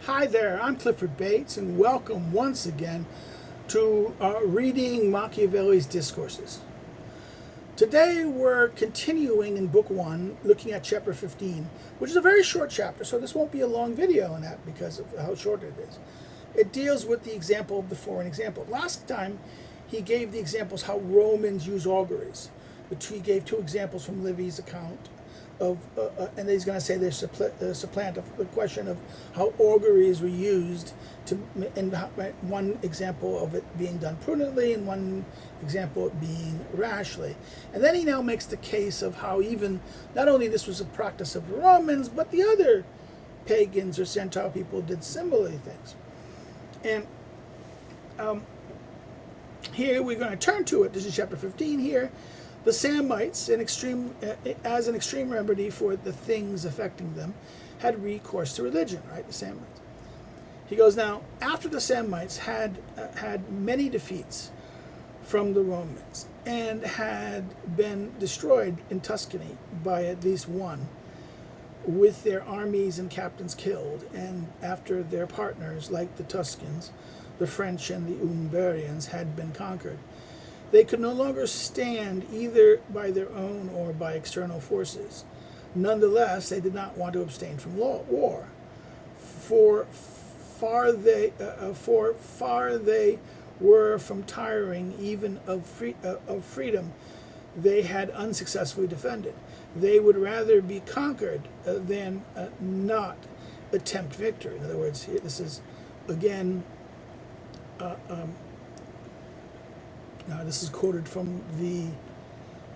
Hi there, I'm Clifford Bates, and welcome once again to reading Machiavelli's Discourses. Today we're continuing in Book 1, looking at Chapter 15, which is a very short chapter, so this won't be a long video on that because of how short it is. It deals with the example of the foreign example. Last time he gave the examples how Romans use auguries. He gave two examples from Livy's account of, and he's going to say they supplant the question of how auguries were used to, and one example of it being done prudently and one example of it being rashly. And then he now makes the case of how even, not only this was a practice of the Romans, but the other pagans or Gentile people did similar things. And here we're going to turn to it. This is chapter 15 here. The Samites, as an extreme remedy for the things affecting them, had recourse to religion, right? The Samites. He goes, now, after the Samites had many defeats from the Romans and had been destroyed in Tuscany by at least one, with their armies and captains killed, and after their partners, like the Tuscans, the French and the Umbrians, had been conquered, they could no longer stand either by their own or by external forces. Nonetheless, they did not want to abstain from war. For far they were from tiring even of freedom they had unsuccessfully defended. They would rather be conquered than not attempt victory. In other words, this is again. This is quoted from the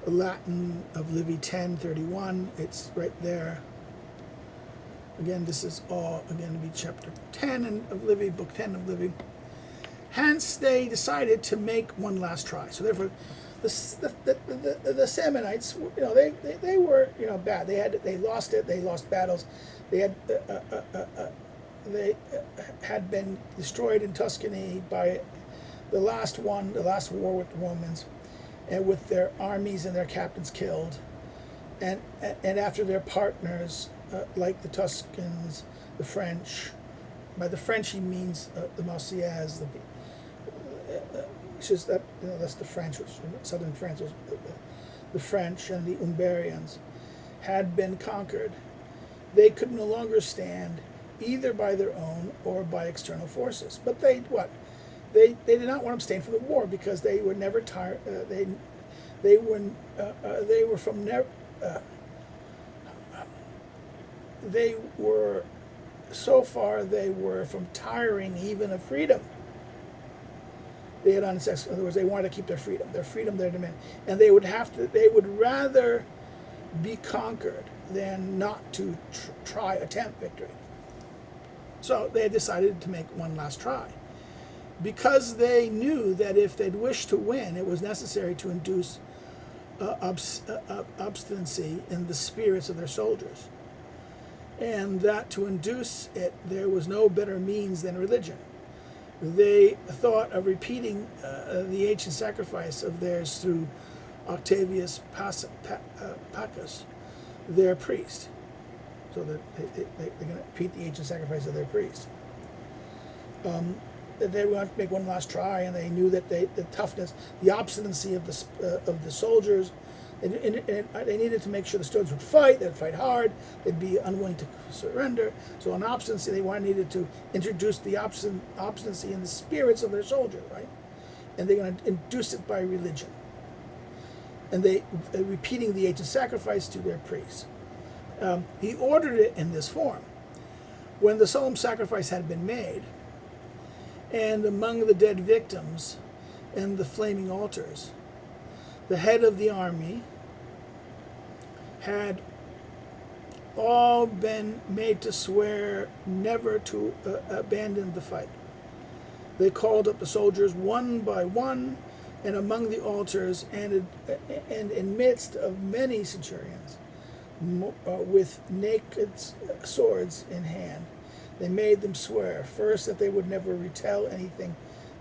Latin of Livy 10:31. It's right there. Again, this is all to be chapter 10 of Livy, book 10 of Livy. Hence, they decided to make one last try. So therefore, the Samnites, they were bad. They lost it. They lost battles. They had been destroyed in Tuscany by the last war with the Romans, and with their armies and their captains killed, and after their partners, like the Tuscans, the French. By the French he means the Marseillaise, that's the French, which southern France was the French, and the Umbrians had been conquered. They could no longer stand either by their own or by external forces. But they did not want to abstain from the war because they were never tired. They were from tiring even of freedom. They had unsuccessful. In other words, they wanted to keep their freedom, their demand, and they would rather be conquered than not to attempt victory. So they had decided to make one last try, because they knew that if they'd wished to win, it was necessary to induce obstinacy in the spirits of their soldiers, and that to induce it there was no better means than religion. They thought of repeating the ancient sacrifice of theirs through Octavius Paccus, their priest. So that they're going to repeat the ancient sacrifice of their priest. They wanted to make one last try, and they knew that the toughness, the obstinacy of the soldiers, and they needed to make sure the soldiers would fight. They'd fight hard. They'd be unwilling to surrender. So on obstinacy, they needed to introduce the obstinacy in the spirits of their soldiers, right? And they're going to induce it by religion. And they repeating the ancient sacrifice to their priests. He ordered it in this form. When the solemn sacrifice had been made, and among the dead victims and the flaming altars, the head of the army had all been made to swear never to abandon the fight. They called up the soldiers one by one, and among the altars, and in midst of many centurions, with naked swords in hand, they made them swear, first, that they would never retell anything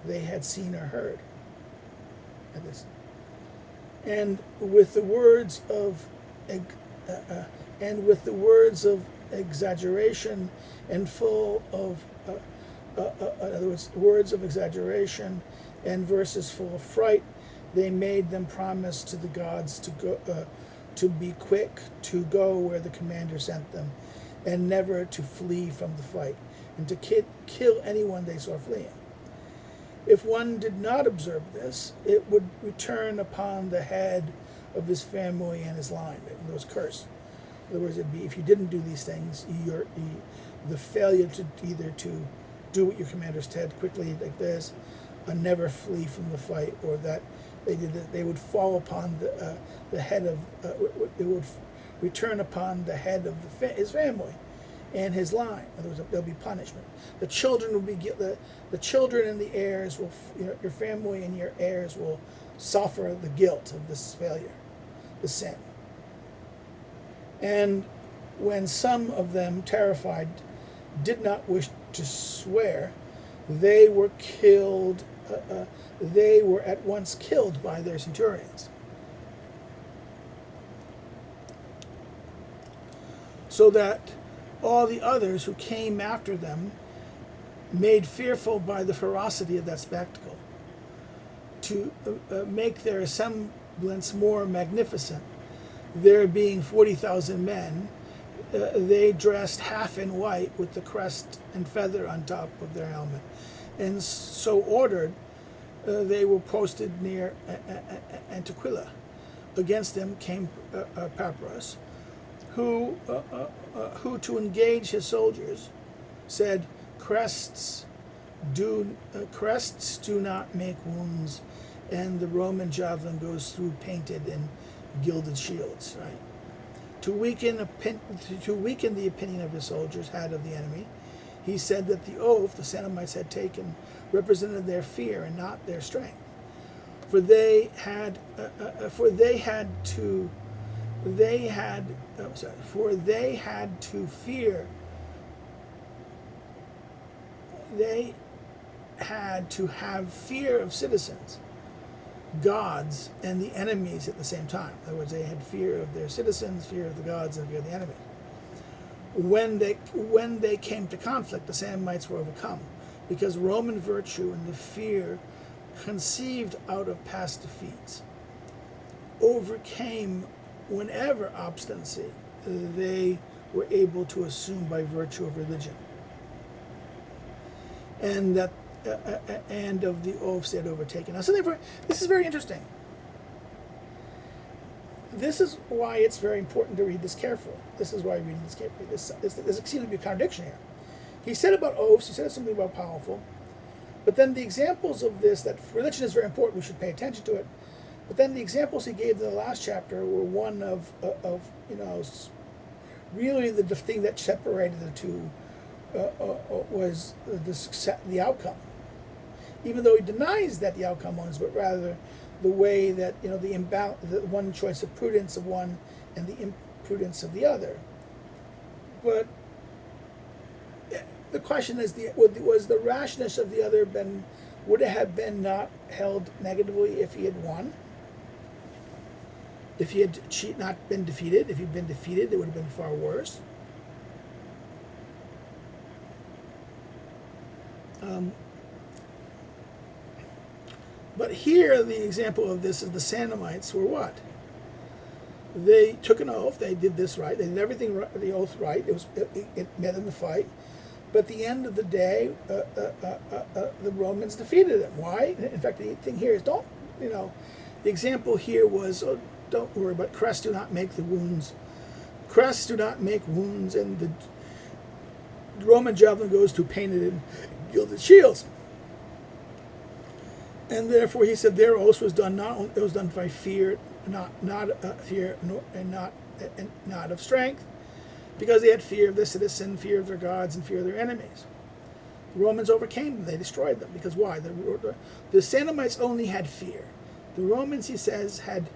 they had seen or heard. At this, and with the words of exaggeration and full of, in other words of exaggeration and verses full of fright. They made them promise to the gods to go, to be quick, to go where the commander sent them, and never to flee from the fight, and to kill anyone they saw fleeing. If one did not observe this, it would return upon the head of his family and his line. It was curse. In other words, it'd be, if you didn't do these things, the failure to either to do what your commander said quickly like this, or never flee from the fight, or that they would fall upon the head of it would return upon the head of his family and his line. In other words, there'll be punishment. The children will be the children and the heirs will, your family and your heirs will suffer the guilt of this failure, the sin. And when some of them, terrified, did not wish to swear, they were killed. They were at once killed by their centurions. So that all the others who came after them, made fearful by the ferocity of that spectacle, to make their semblance more magnificent, there being 40,000 men, they dressed half in white with the crest and feather on top of their helmet. And so ordered, they were posted near Antiquilla. Against them came Papyrus, who to engage his soldiers said, crests do not make wounds, and the Roman javelin goes through painted and gilded shields. Right. To weaken the opinion of his soldiers had of the enemy, he said that the oath the Samnites had taken represented their fear and not their strength, for they had to fear. They had to have fear of citizens, gods, and the enemies at the same time. In other words, they had fear of their citizens, fear of the gods, and fear of the enemy. When they came to conflict, the Samnites were overcome, because Roman virtue and the fear conceived out of past defeats overcame whenever obstinacy they were able to assume by virtue of religion, and that and of the oaths they had overtaken. Now, so therefore, this is very interesting. This is why it's very important to read this carefully. This is why reading this carefully. There seems to be a contradiction here. He said about oaths, he said something about powerful, but then the examples of this, that religion is very important, we should pay attention to it, but then the examples he gave in the last chapter were one of really the thing that separated the two was the outcome. Even though he denies that the outcome was, but rather the way that the one choice of prudence of one and the imprudence of the other. But the question is, was the rashness of the other would it have been not held negatively if he had won? If he had not been defeated? If he'd been defeated, it would have been far worse. But here, the example of this is the Samnites were what? They took an oath. They did this right. They did everything right, the oath right. It made them the fight. But at the end of the day, the Romans defeated them. Why? In fact, the thing here is the example here was, don't worry, but crests do not make the wounds. Crests do not make wounds, and the Roman javelin goes to painted and gilded shields. And therefore, he said their oath was done it was done by fear, not of strength, because they had fear of the citizen, fear of their gods, and fear of their enemies. The Romans overcame them; they destroyed them. Because why? The Samnites only had fear. The Romans, he says, had,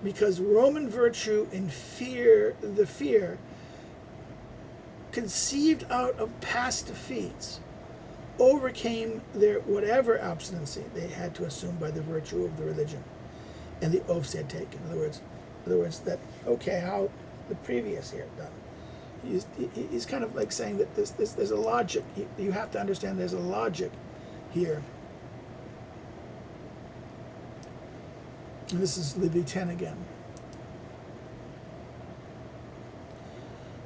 because Roman virtue and fear, the fear conceived out of past defeats, overcame their whatever obstinacy they had to assume by the virtue of the religion and the oaths they had taken. In other words, how the previous here done. He's kind of like saying that there's a logic. You have to understand there's a logic here. And this is Livy 10 again.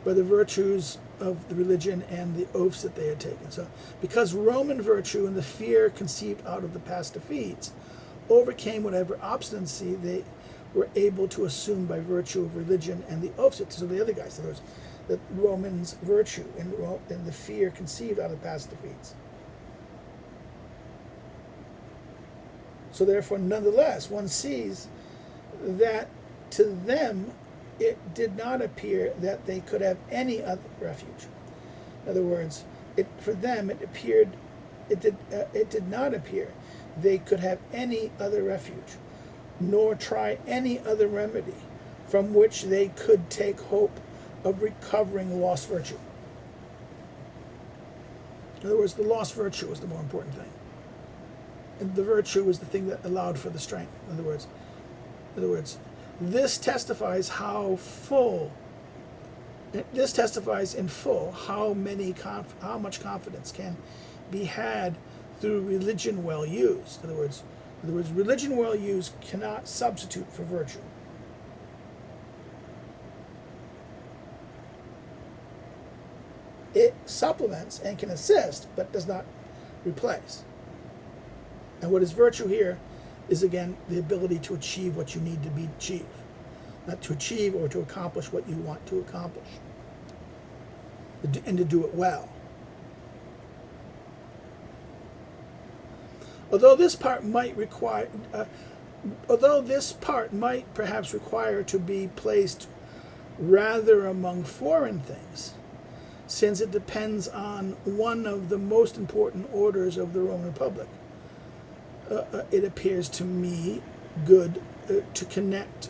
By the virtues of the religion and the oaths that they had taken. So, because Roman virtue and the fear conceived out of the past defeats overcame whatever obstinacy they were able to assume by virtue of religion and the oaths. So the other guys, in other words, the Romans' virtue and the fear conceived out of past defeats. So therefore, nonetheless, one sees that to them it did not appear that they could have any other refuge. In other words, for them it did not appear they could have any other refuge, nor try any other remedy from which they could take hope of recovering lost virtue. In other words, the lost virtue was the more important thing. And the virtue was the thing that allowed for the strength. In other words, this testifies in full how much confidence can be had through religion well used. In other words, religion well used cannot substitute for virtue. It supplements and can assist, but does not replace. And what is virtue here is, again, the ability to achieve what you need to be achieved. Not to achieve or to accomplish what you want to accomplish. And to do it well. Although this part might perhaps require to be placed rather among foreign things, since it depends on one of the most important orders of the Roman Republic, it appears to me good to connect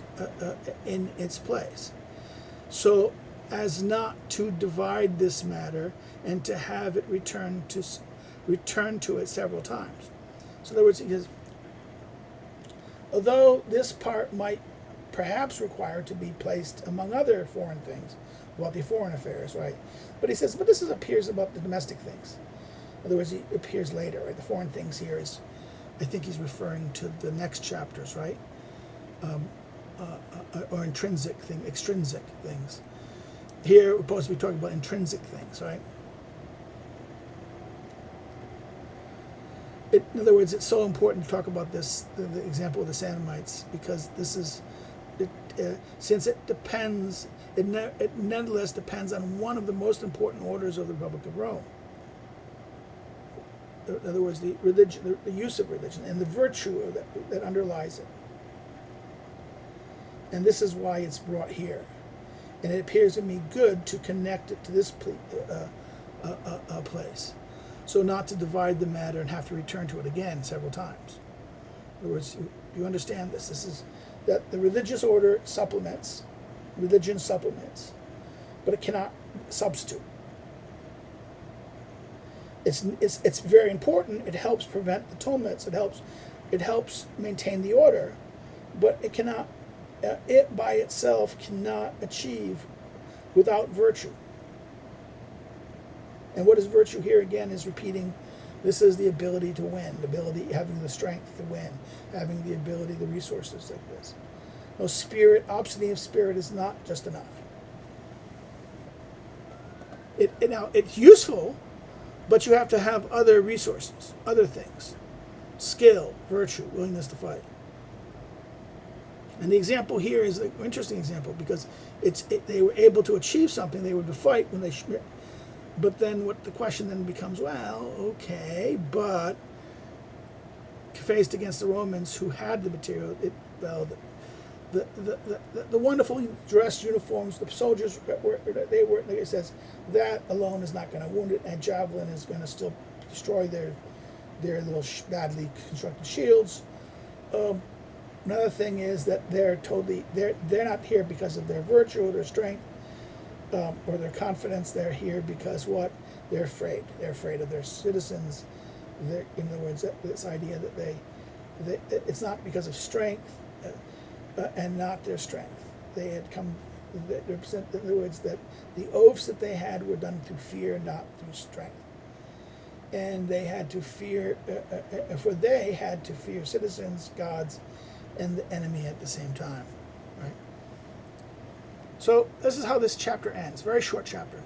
in its place, so as not to divide this matter and to have it return to it several times. So in other words, he says, although this part might perhaps require to be placed among other foreign things, about the foreign affairs, right? But he says, but this appears about the domestic things. In other words, it appears later, right? The foreign things here is, I think he's referring to the next chapters, right? Or extrinsic things. Here, we're supposed to be talking about intrinsic things, right? In other words, it's so important to talk about this, the example of the Sanamites, because this is, since it depends, it nonetheless depends on one of the most important orders of the Republic of Rome. In other words, the religion, the use of religion, and the virtue of that underlies it. And this is why it's brought here. And it appears to me good to connect it to this place. So not to divide the matter and have to return to it again several times. In other words, you understand this. This is that the religious order supplements, religion supplements, but it cannot substitute. It's very important. It helps prevent the tumults. It helps maintain the order, but it cannot. It by itself cannot achieve without virtue. And what is virtue here again is repeating. This is the ability to win, the ability, having the strength to win, having the ability, the resources like this. No spirit, obscenity of spirit is not just enough. Now it's useful, but you have to have other resources, other things, skill, virtue, willingness to fight. And the example here is an interesting example because they were able to achieve something. They were to fight when they. But then what the question then becomes, well, okay, but faced against the Romans who had the material, the wonderfully dressed uniforms, the soldiers it says, that alone is not going to wound it, and javelin is going to still destroy their little badly constructed shields. Another thing is that they're not here because of their virtue or their strength. Or their confidence. They're here because what? They're afraid. They're afraid of their citizens. In other words, this idea that it's not because of strength and not their strength. They that represent, in other words, that the oaths that they had were done through fear, not through strength. And they had to fear, for they had to fear citizens, gods, and the enemy at the same time, right? So this is how this chapter ends. Very short chapter.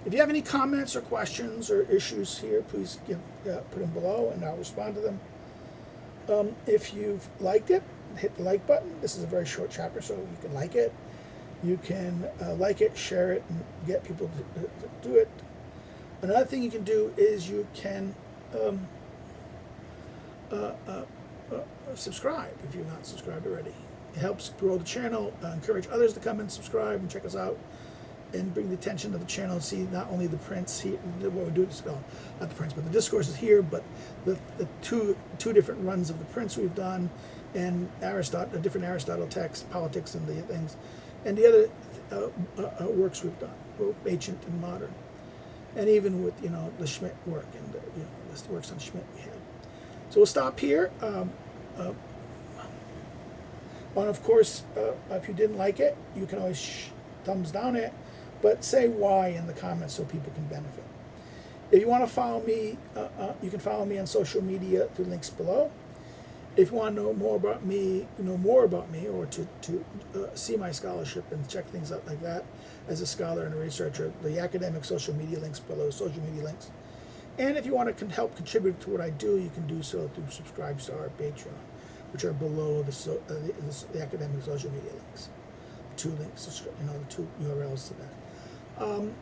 If you have any comments or questions or issues here, please put them below, and I'll respond to them. If you've liked it, hit the like button. This is a very short chapter, so you can like it. You can like it, share it, and get people to do it. Another thing you can do is you can subscribe if you're not subscribed already. It helps grow the channel, encourage others to come and subscribe and check us out, and bring the attention to the channel and see not only the prints here, what we're doing, not the prints, but the discourses here, but the two different runs of the prints we've done, and Aristotle, different Aristotle texts, politics, and the things, and the other works we've done, both ancient and modern, and even with the Schmidt work and the works on Schmidt we had. So we'll stop here. And of course, if you didn't like it, you can always thumbs down it, but say why in the comments so people can benefit. If you want to follow me, you can follow me on social media through links below. If you want to know more about me, or to see my scholarship and check things out like that as a scholar and a researcher, the academic social media links below, social media links. And if you want to help contribute to what I do, you can do so through Subscribestar or Patreon, which are below the academic social media links. The two links, the two URLs to that.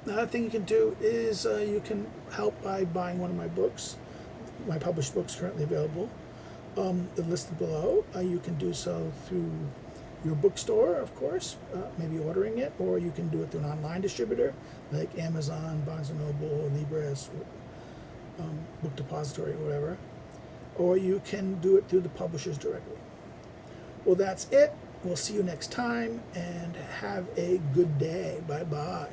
Another thing you can do is you can help by buying one of my books, my published books currently available. They're listed below. You can do so through your bookstore, of course, maybe ordering it, or you can do it through an online distributor like Amazon, Barnes & Noble, Libris, Book Depository, or whatever. Or you can do it through the publishers directly. Well, that's it. We'll see you next time, and have a good day. Bye-bye.